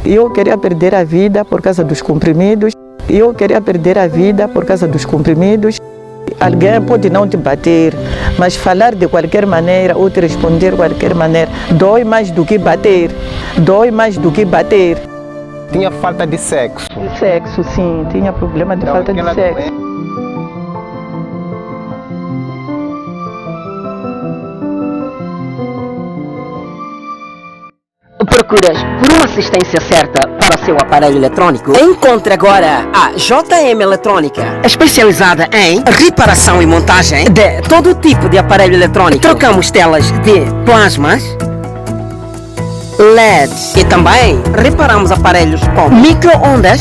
Eu queria perder a vida por causa dos comprimidos. Eu queria perder a vida por causa dos comprimidos. Alguém pode não te bater, mas falar de qualquer maneira ou te responder de qualquer maneira dói mais do que bater. Dói mais do que bater. Tinha falta de sexo? Sexo, sim. Tinha problema de falta de sexo. Procuras por uma assistência certa para o seu aparelho eletrônico? Encontre agora a JM Eletrônica, especializada em reparação e montagem de todo tipo de aparelho eletrônico. Trocamos telas de plasmas, LEDs e também reparamos aparelhos com micro-ondas,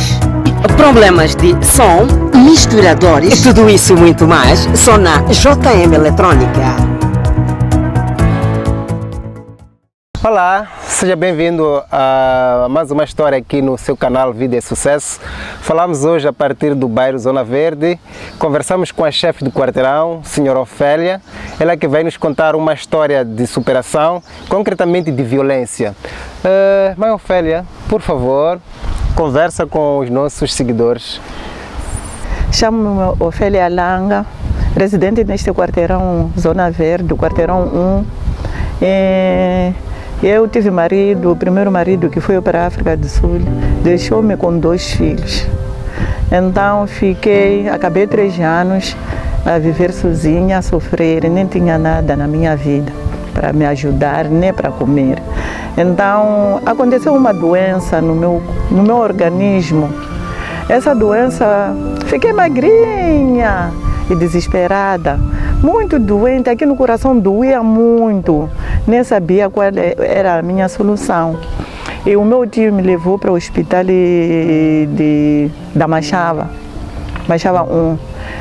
problemas de som, misturadores e tudo isso e muito mais só na JM Eletrônica. Olá, seja bem-vindo a mais uma história aqui no seu canal Vida e Sucesso. Falamos hoje a partir do bairro Zona Verde. Conversamos com a chefe do quarteirão, Sra. Ofélia. Ela que vai nos contar uma história de superação, concretamente de violência. Mãe Ofélia, por favor, conversa com os nossos seguidores. Chamo-me Ofélia Langa, residente neste quarteirão Zona Verde, quarteirão 1. Eu tive marido, o primeiro marido que foi para a África do Sul, deixou-me com 2 filhos. Então acabei 3 anos a viver sozinha, a sofrer, nem tinha nada na minha vida para me ajudar, nem para comer. Então aconteceu uma doença no meu organismo. Essa doença, fiquei magrinha e desesperada, muito doente, aqui no coração doía muito, nem sabia qual era a minha solução. E o meu tio me levou para o hospital da Machava 1.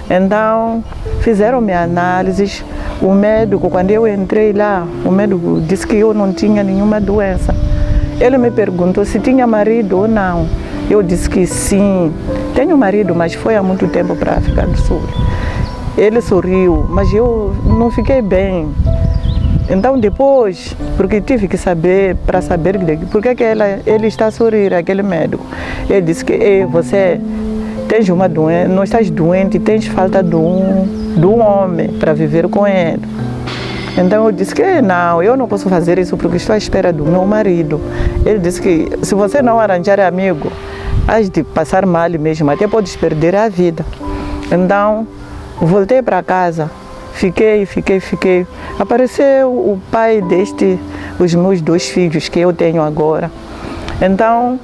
Então, fizeram-me análises. O médico, quando eu entrei lá, o médico disse que eu não tinha nenhuma doença. Ele me perguntou se tinha marido ou não. Eu disse que sim, tenho marido, mas foi há muito tempo para a África do Sul. Ele sorriu, mas eu não fiquei bem. Então depois, porque tive que saber, para saber por que ele está a sorrir, aquele médico. Ele disse que você tens uma doença, não estás doente, tens falta de um homem para viver com ele. Então eu disse que não, eu não posso fazer isso porque estou à espera do meu marido. Ele disse que se você não arranjar amigo, has de passar mal mesmo, até podes perder a vida. Então voltei para casa, fiquei. Apareceu o pai os meus 2 filhos que eu tenho agora. Então,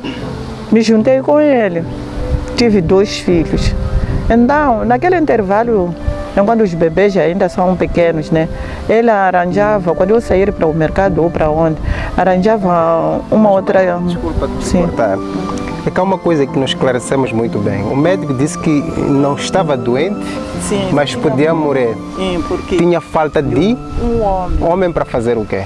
me juntei com ele, tive 2 filhos. Então, naquele intervalo, enquanto os bebês ainda são pequenos, né? Ele arranjava, quando eu sair para o mercado ou para onde, arranjava uma outra... Desculpa te cortar. É que há uma coisa que nós esclarecemos muito bem. O médico disse que não estava doente, sim, mas podia morrer. Sim, porque tinha falta de um homem para fazer o quê?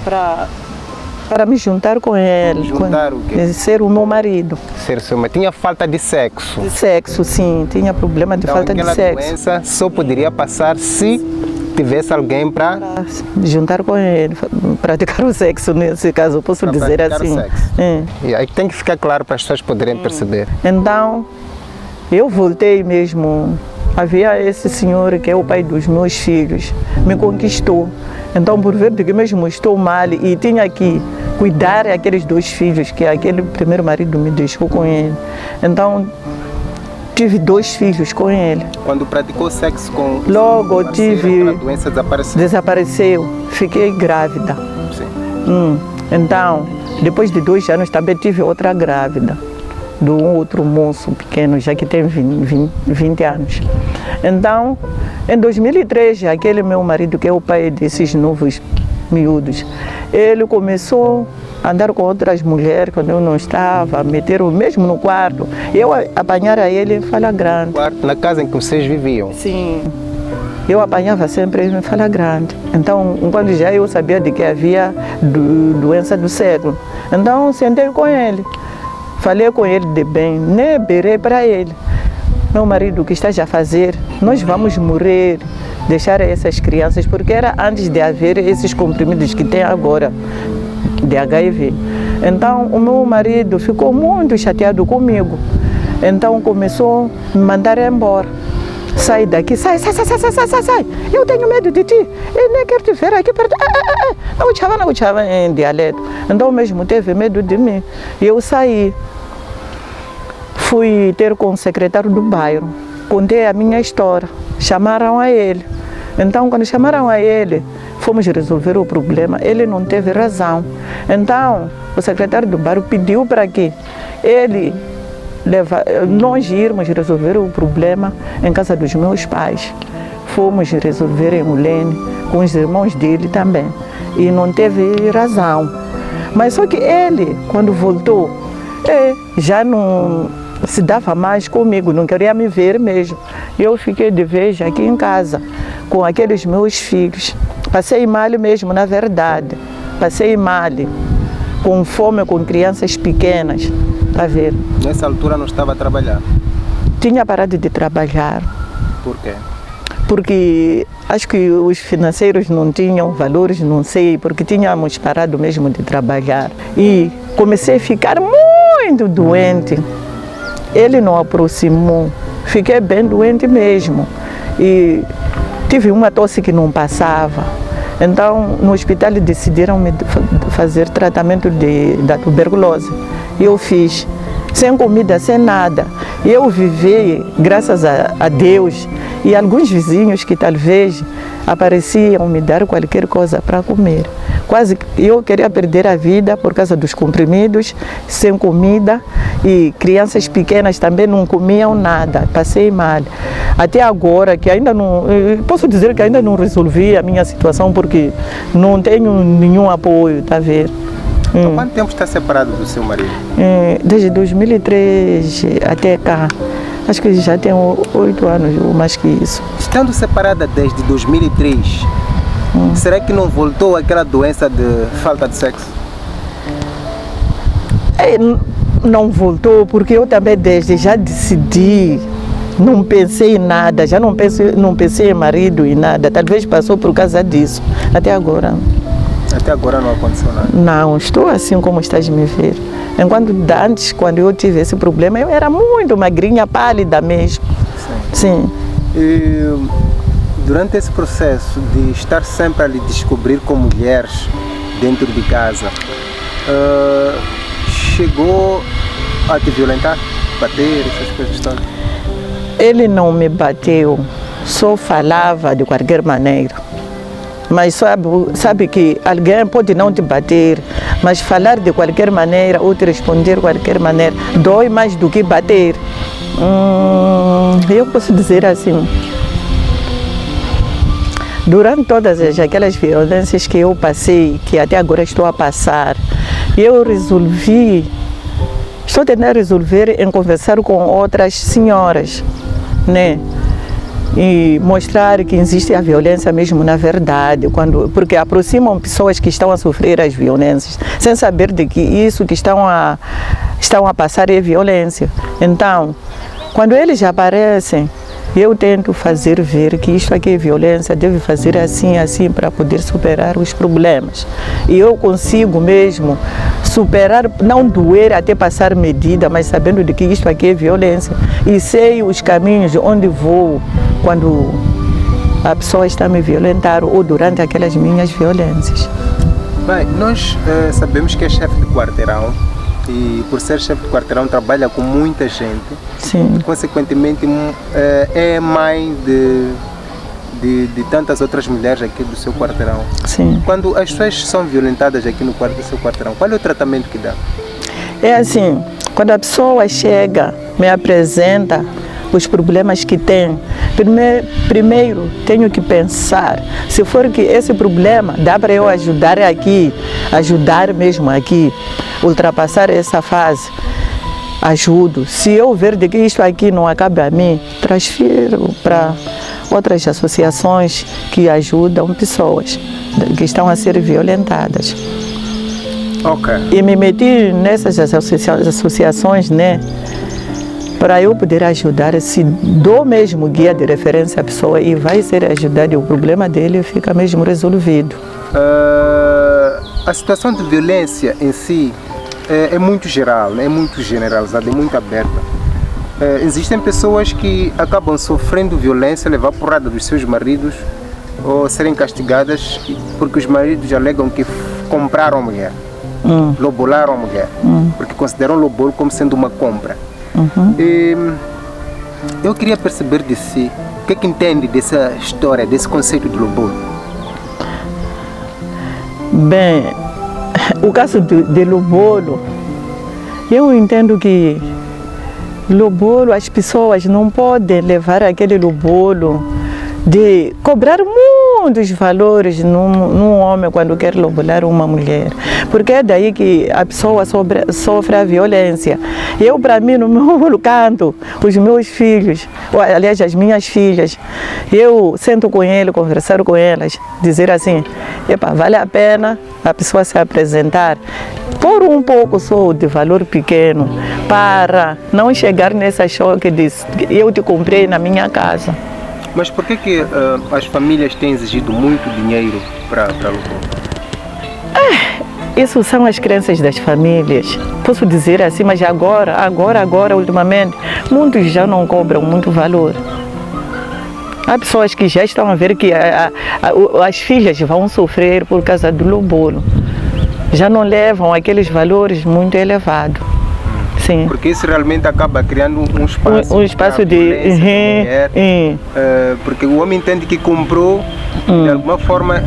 Para me juntar com ele. Juntar o quê? Ser o meu marido. Ser seu marido. Tinha falta de sexo? De sexo, sim. Tinha problema de falta de sexo. Aquela doença só poderia passar se tivesse alguém para juntar com ele, praticar o sexo, nesse caso, posso dizer assim. E aí tem que ficar claro para as pessoas poderem perceber. Então, eu voltei mesmo. Havia esse senhor que é o pai dos meus filhos, me conquistou. Então, por ver que mesmo estou mal e tinha que cuidar daqueles 2 filhos que aquele primeiro marido me deixou com ele. Então, tive 2 filhos com ele. Quando praticou sexo com logo tive, a doença desapareceu. Fiquei grávida. Sim. Então, depois de 2 anos também tive outra grávida, de um outro moço pequeno, já que tem 20 anos. Então, em 2003, aquele meu marido, que é o pai desses novos miúdos, ele começou a andar com outras mulheres quando eu não estava, meter o mesmo no quarto. Eu apanhar a ele em flagrante. Na casa em que vocês viviam? Sim. Eu apanhava sempre em flagrante. Então, quando já eu sabia de que havia doença do século, então sentei com ele. Falei com ele de bem, nem berei para ele. Meu marido, o que estás a fazer? Nós vamos morrer, deixar essas crianças, porque era antes de haver esses comprimidos que tem agora de HIV. Então o meu marido ficou muito chateado comigo. Então começou a me mandar embora. Sai daqui, sai. Eu tenho medo de ti. Eu nem quero te ver aqui perto. Não chava em dialeto. Então mesmo teve medo de mim. Eu saí. Fui ter com o secretário do bairro. Contei a minha história. Chamaram a ele. Então quando chamaram a ele, fomos resolver o problema. Ele não teve razão. Então o secretário do bairro pediu para que ele nós irmos resolver o problema em casa dos meus pais. Fomos resolver em Ulene, com os irmãos dele também. E não teve razão. Mas só que ele, quando voltou, já não se dava mais comigo, não queria me ver mesmo. Eu fiquei de vez aqui em casa, com aqueles meus filhos. Passei mal mesmo, na verdade. Passei mal, com fome, com crianças pequenas. A ver. Nessa altura não estava a trabalhar? Tinha parado de trabalhar. Por quê? Porque acho que os financeiros não tinham valores, não sei, porque tínhamos parado mesmo de trabalhar. E comecei a ficar muito doente. Ele não aproximou, fiquei bem doente mesmo. E tive uma tosse que não passava. Então, no hospital decidiram me fazer tratamento da tuberculose. Eu fiz, sem comida, sem nada. Eu vivi, graças a Deus, e alguns vizinhos que talvez apareciam me dar qualquer coisa para comer. Quase eu queria perder a vida por causa dos comprimidos, sem comida, e crianças pequenas também não comiam nada, passei mal. Até agora, que ainda não, posso dizer que ainda não resolvi a minha situação, porque não tenho nenhum apoio, tá vendo? Há quanto tempo está separado do seu marido? Desde 2003 até cá. Acho que já tem 8 anos ou mais que isso. Estando separada desde 2003, será que não voltou aquela doença de falta de sexo? Não voltou, porque eu também desde já decidi, não pensei em nada, já não pensei em marido e nada. Talvez passou por causa disso, até agora. Até agora não aconteceu nada? Não, estou assim como estás a me ver. Enquanto antes, quando eu tive esse problema, eu era muito magrinha, pálida mesmo. Sim. E durante esse processo de estar sempre a lhe descobrir com mulheres dentro de casa, chegou a te violentar, bater, essas coisas todas? Ele não me bateu, só falava de qualquer maneira. Mas sabe que alguém pode não te bater, mas falar de qualquer maneira ou te responder de qualquer maneira dói mais do que bater. Eu posso dizer assim, durante todas aquelas violências que eu passei, que até agora estou a passar, eu estou tentando resolver em conversar com outras senhoras, né? E mostrar que existe a violência mesmo na verdade, porque aproximam pessoas que estão a sofrer as violências, sem saber de que isso que estão a passar é violência. Então, quando eles aparecem, eu tento fazer ver que isto aqui é violência, deve fazer assim, para poder superar os problemas. E eu consigo mesmo superar, não doer até passar medida, mas sabendo de que isto aqui é violência. E sei os caminhos onde vou quando a pessoa está a me violentar ou durante aquelas minhas violências. Bem, nós sabemos que é chefe de quarteirão. E por ser chefe de quarteirão trabalha com muita gente. Sim. E consequentemente é mãe de tantas outras mulheres aqui do seu quarteirão. Sim. Quando as pessoas são violentadas aqui no quarto do seu quarteirão, qual é o tratamento que dá? É assim, quando a pessoa chega, me apresenta os problemas que tem, primeiro tenho que pensar, se for que esse problema dá para eu ajudar mesmo aqui, ultrapassar essa fase, ajudo. Se eu ver de que isto aqui não acaba a mim, transfiro para outras associações que ajudam pessoas que estão a ser violentadas. Ok. E me meti nessas associações, né? Para eu poder ajudar, se dou mesmo guia de referência à pessoa e vai ser ajudado, o problema dele fica mesmo resolvido. A situação de violência em si é muito geral, é muito generalizada, é muito aberta. Existem pessoas que acabam sofrendo violência, levar porrada dos seus maridos ou serem castigadas porque os maridos alegam que compraram a mulher, lobolaram a mulher, porque consideram o lobolo como sendo uma compra. E eu queria perceber de si, o que é que entende dessa história, desse conceito de lobolo? Bem, o caso de lobolo, eu entendo que lobolo, as pessoas não podem levar aquele lobolo de cobrar muitos valores num homem quando quer lobolar uma mulher, porque é daí que a pessoa sofre a violência. Eu, para mim, no meu canto, os meus filhos, aliás, as minhas filhas, eu sento com ele, conversar com elas, dizer assim, epa, vale a pena a pessoa se apresentar por um pouco só de valor pequeno, para não chegar nessa choque de eu te comprei na minha casa. Mas por que as famílias têm exigido muito dinheiro para lobolo? Isso são as crenças das famílias, posso dizer assim, mas agora, ultimamente, muitos já não cobram muito valor. Há pessoas que já estão a ver que as filhas vão sofrer por causa do lobolo. Já não levam aqueles valores muito elevados. Sim. Porque isso realmente acaba criando um espaço de mulher, porque o homem entende que comprou, de alguma forma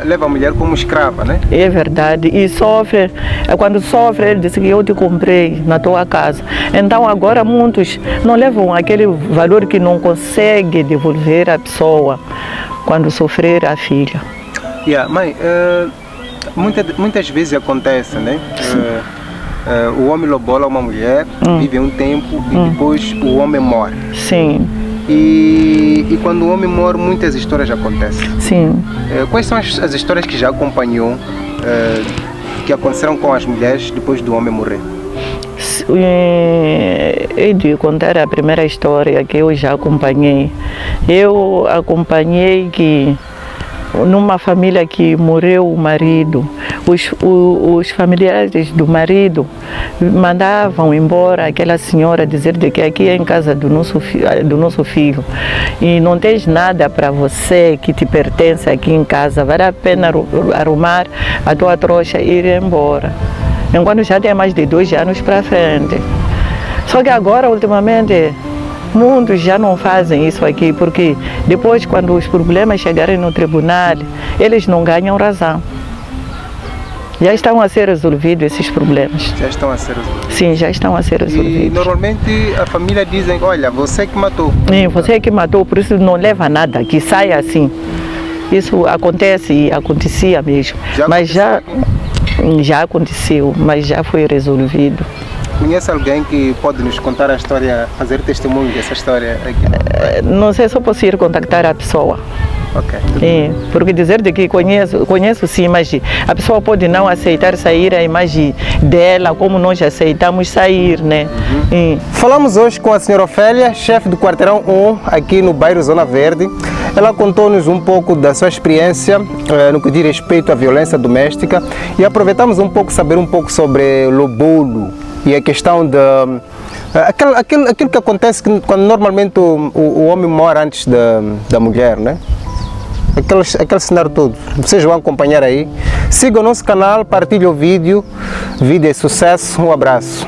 leva a mulher como escrava, né? É verdade, e sofre, quando sofre ele diz que eu te comprei na tua casa. Então agora muitos não levam aquele valor que não consegue devolver à pessoa quando sofrer a filha. Mãe, muitas vezes acontece, né? O homem lobola uma mulher, vive um tempo e depois o homem morre. Sim. E quando o homem morre, muitas histórias acontecem. Sim. Quais são as histórias que já acompanhou, que aconteceram com as mulheres depois do homem morrer? Eu de contar a primeira história que eu já acompanhei. Eu acompanhei que numa família que morreu o marido, os familiares do marido mandavam embora aquela senhora, dizer de que aqui é em casa do nosso filho e não tens nada para você que te pertence aqui em casa, vale a pena arrumar a tua trouxa e ir embora. Enquanto já tem mais de 2 anos para frente. Só que agora, ultimamente, muitos já não fazem isso aqui, porque depois, quando os problemas chegarem no tribunal, eles não ganham razão. Já estão a ser resolvidos esses problemas. Já estão a ser resolvidos? Sim, já estão a ser resolvidos. E normalmente a família dizem, olha, você que matou. Sim, você que matou, por isso não leva nada, que saia assim. Isso acontece e acontecia mesmo. Mas já aconteceu, mas já foi resolvido. Conhece alguém que pode nos contar a história, fazer testemunho dessa história aqui? Não sei, só posso ir contactar a pessoa. Ok. Porque dizer de que conheço sim, mas a pessoa pode não aceitar sair a imagem dela, como nós aceitamos sair, né? Falamos hoje com a senhora Ofélia, chefe do quarteirão 1, aqui no bairro Zona Verde. Ela contou-nos um pouco da sua experiência no que diz respeito à violência doméstica e aproveitamos saber um pouco sobre o lobolo e a questão aquilo que acontece quando normalmente o homem morre antes da mulher, né? Aquele cenário todo. Vocês vão acompanhar aí. Siga o nosso canal, partilhe o vídeo. Vídeo é sucesso. Um abraço.